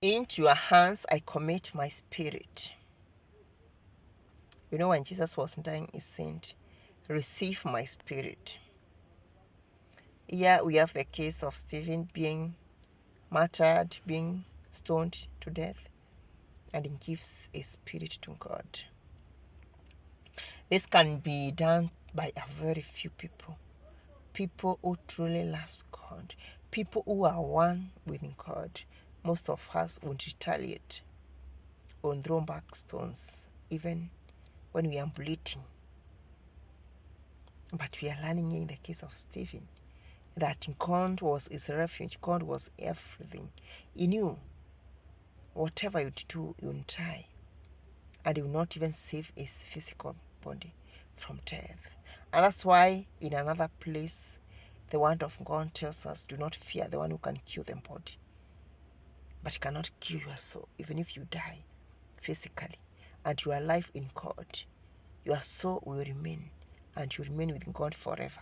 Into your hands I commit my spirit. You know, when Jesus was dying, he said, receive my spirit. Here we have the case of Stephen being martyred, being stoned to death, and he gives a spirit to God. This can be done by a very few people. People who truly love God. People who are one with God. Most of us would retaliate or throw back stones, even when we are bleeding. But we are learning in the case of Stephen that God was his refuge. God was everything. He knew whatever you do, you will die. And he will not even save his physical body from death. And that's why in another place, the word of God tells us, do not fear the one who can kill the body, but cannot kill your soul. Even if you die physically and you are alive in God, your soul will remain and you remain with God forever.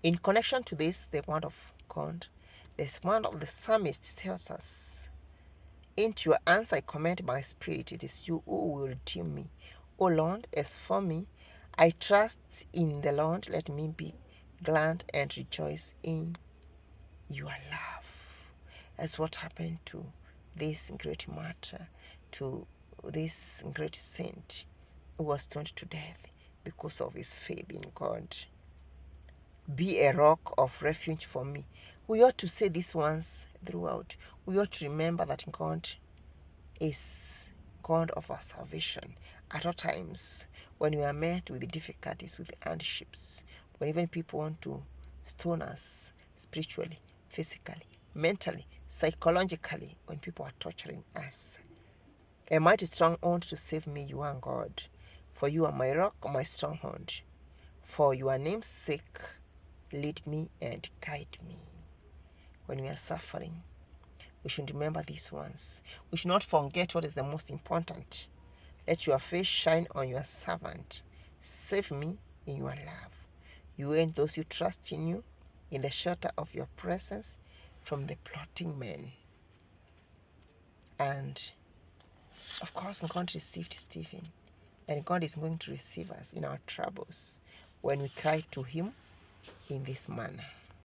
In connection to this, the word of God, this one of the psalmist tells us, into your hands I commend my spirit. It is you who will redeem me. O Lord, as for me, I trust in the Lord. Let me be glad and rejoice in your love. That's what happened to this great martyr, to this great saint who was stoned to death because of his faith in God. Be a rock of refuge for me. We ought to say these ones throughout. We ought to remember that God is God of our salvation at all times. When we are met with the difficulties, with the hardships, when even people want to stone us spiritually, physically, mentally, psychologically, when people are torturing us. A mighty stronghold to save me, you are God. For you are my rock, my stronghold. For your name's sake, lead me and guide me. When we are suffering, we should remember these ones. We should not forget what is the most important. Let your face shine on your servant. Save me in your love. You and those who trust in you, in the shelter of your presence, from the plotting men. And of course, God received Stephen, and God is going to receive us in our troubles when we cry to Him in this manner.